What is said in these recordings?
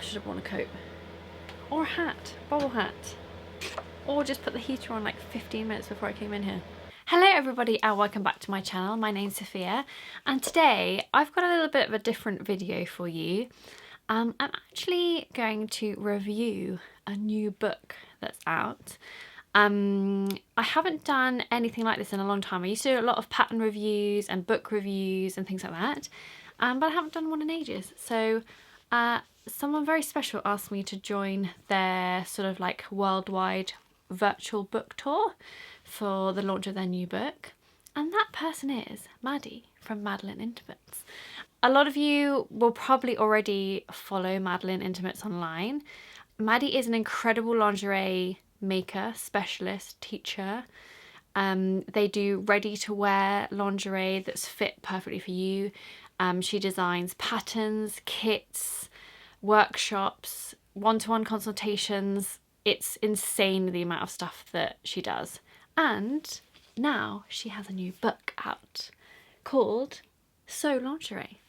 should have worn a coat. Or a hat, bobble hat. Or just put the heater on like 15 minutes before I came in here. Hello everybody and welcome back to my channel. My name's Sophia and today I've got a little bit of a different video for you. I'm actually going to review a new book that's out. I haven't done anything like this in a long time. I used to do a lot of pattern reviews and book reviews and things like that, but I haven't done one in ages. So someone very special asked me to join their sort of like worldwide virtual book tour for the launch of their new book, and that person is Maddie from Madeline Intimates. A lot of you will probably already follow Madeline Intimates online. Maddie is an incredible lingerie maker, specialist, teacher. They do ready-to-wear lingerie that's fit perfectly for you. She designs patterns, kits, workshops, one-to-one consultations. It's insane the amount of stuff that she does. And now she has a new book out called Sew Lingerie.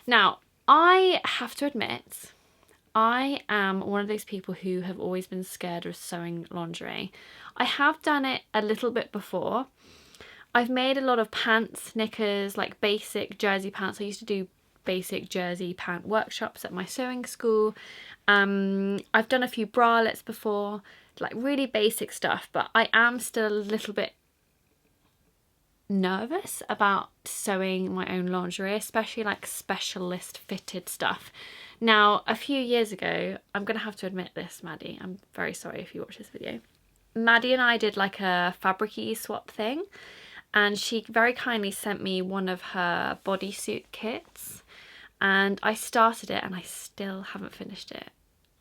Now, I have to admit, I am one of those people who have always been scared of sewing lingerie. I have done it a little bit before. I've made a lot of pants, knickers, like basic jersey pants. I used to do basic jersey pant workshops at my sewing school. I've done a few bralettes before, like really basic stuff, but I am still a little bit nervous about sewing my own lingerie, especially like specialist fitted stuff. Now, a few years ago, I'm gonna have to admit this, Maddie, I'm very sorry if you watch this video. Maddie and I did like a fabric-y swap thing, and she very kindly sent me one of her bodysuit kits, and I started it and I still haven't finished it.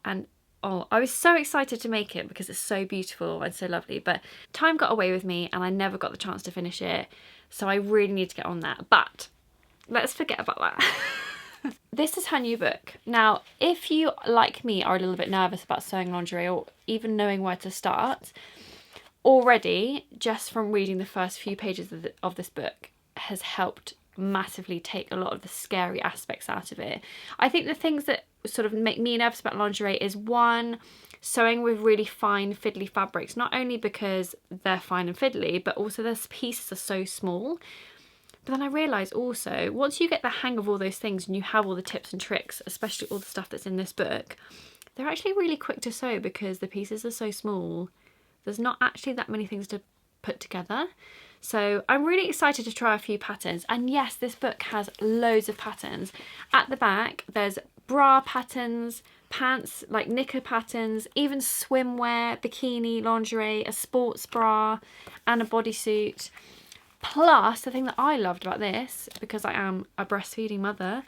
And oh, I was so excited to make it because it's so beautiful and so lovely, but time got away with me and I never got the chance to finish it. So I really need to get on that, but let's forget about that. This is her new book. Now, if you, like me, are a little bit nervous about sewing lingerie or even knowing where to start, already, just from reading the first few pages of this book, has helped massively take a lot of the scary aspects out of it. I think the things that sort of make me nervous about lingerie is, one, sewing with really fine fiddly fabrics, not only because they're fine and fiddly, but also their pieces are so small. But then I realised also, once you get the hang of all those things and you have all the tips and tricks, especially all the stuff that's in this book, they're actually really quick to sew because the pieces are so small. There's not actually that many things to put together. So I'm really excited to try a few patterns. And yes, this book has loads of patterns. At the back, there's bra patterns, pants, like knicker patterns, even swimwear, bikini, lingerie, a sports bra, and a bodysuit. Plus, the thing that I loved about this, because I am a breastfeeding mother,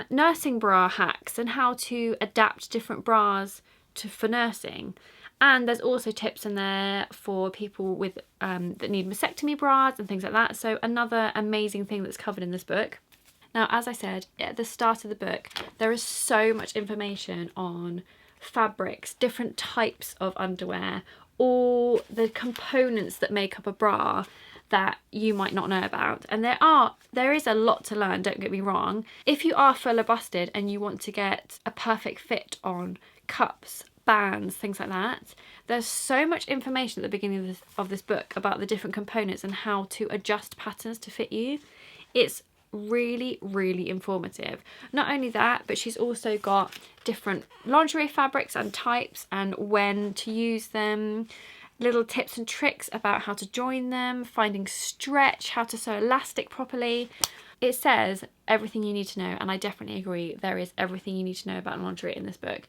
nursing bra hacks and how to adapt different bras for nursing. And there's also tips in there for people with that need mastectomy bras and things like that. So another amazing thing that's covered in this book. Now, as I said at the start of the book, there is so much information on fabrics, different types of underwear, all the components that make up a bra that you might not know about. And there is a lot to learn, don't get me wrong. If you are fuller busted and you want to get a perfect fit on cups, bands, things like that, there's so much information at the beginning of this book about the different components and how to adjust patterns to fit you. It's really, really informative. Not only that, but she's also got different lingerie fabrics and types and when to use them, little tips and tricks about how to join them, finding stretch, how to sew elastic properly. It says everything you need to know, and I definitely agree, there is everything you need to know about lingerie in this book.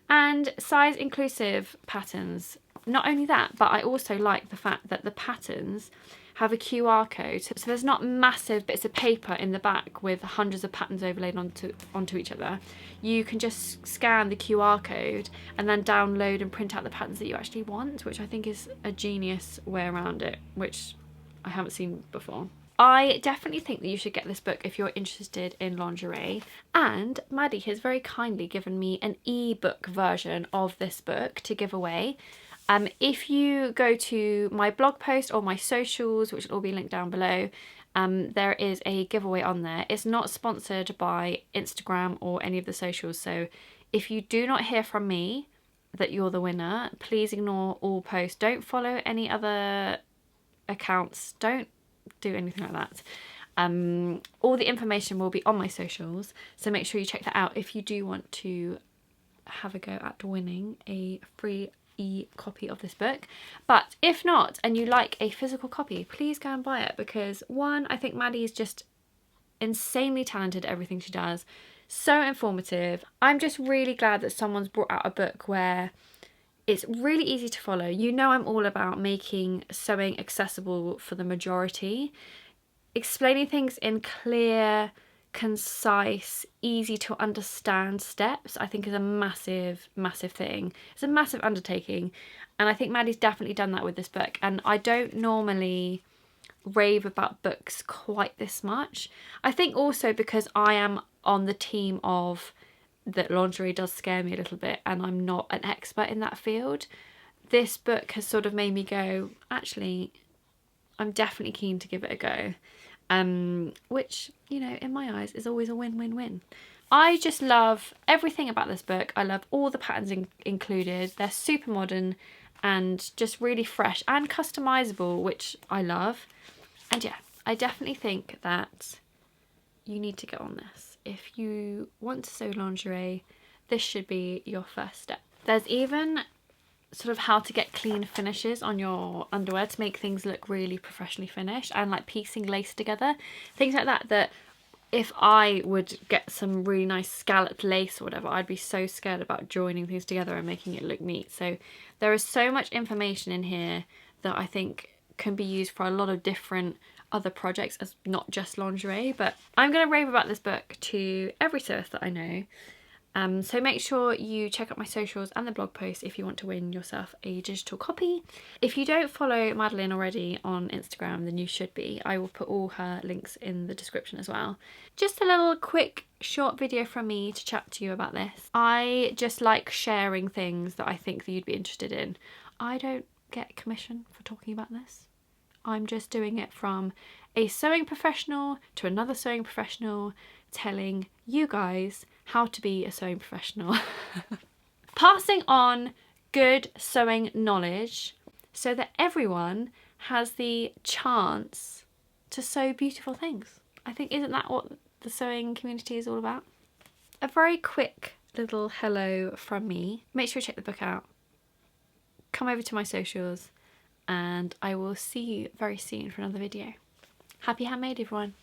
And size inclusive patterns. Not only that, but I also like the fact that the patterns have a QR code. So there's not massive bits of paper in the back with hundreds of patterns overlaid onto each other. You can just scan the QR code and then download and print out the patterns that you actually want, which I think is a genius way around it, which I haven't seen before. I definitely think that you should get this book if you're interested in lingerie, and Maddie has very kindly given me an ebook version of this book to give away. If you go to my blog post or my socials, which will all be linked down below, there is a giveaway on there. It's not sponsored by Instagram or any of the socials, so If you do not hear from me that you're the winner, please ignore all posts. Don't follow any other accounts. Don't do anything like that. All the information will be on my socials, so make sure you check that out if you do want to have a go at winning a free e-copy of this book. But if not, and you like a physical copy, please go and buy it, because one, I think Maddie is just insanely talented at everything she does, so informative. I'm just really glad that someone's brought out a book where it's really easy to follow. You know, I'm all about making sewing accessible for the majority. Explaining things in clear, concise, easy to understand steps, I think is a massive, massive thing. It's a massive undertaking, and I think Maddie's definitely done that with this book. And I don't normally rave about books quite this much. I think also because I am on the team of that lingerie does scare me a little bit, and I'm not an expert in that field. This book has sort of made me go, actually, I'm definitely keen to give it a go. Which, you know, in my eyes is always a win-win-win. I just love everything about this book. I love all the patterns included. They're super modern and just really fresh and customizable, which I love. And yeah, I definitely think that you need to get on this. If you want to sew lingerie, this should be your first step. There's even sort of how to get clean finishes on your underwear to make things look really professionally finished, and like piecing lace together, things like that, that if I would get some really nice scalloped lace or whatever, I'd be so scared about joining things together and making it look neat. So there is so much information in here that I think can be used for a lot of different other projects, as not just lingerie. But I'm going to rave about this book to every sewist that I know. So make sure you check out my socials and the blog post if you want to win yourself a digital copy. If you don't follow Madeline already on Instagram, then you should be. I will put all her links in the description as well. Just a little quick short video from me to chat to you about this. I just like sharing things that I think that you'd be interested in. I don't get commission for talking about this. I'm just doing it from a sewing professional to another sewing professional, telling you guys how to be a sewing professional. Passing on good sewing knowledge so that everyone has the chance to sew beautiful things. I think, isn't that what the sewing community is all about? A very quick little hello from me. Make sure you check the book out. Come over to my socials, and I will see you very soon for another video. Happy handmade, everyone.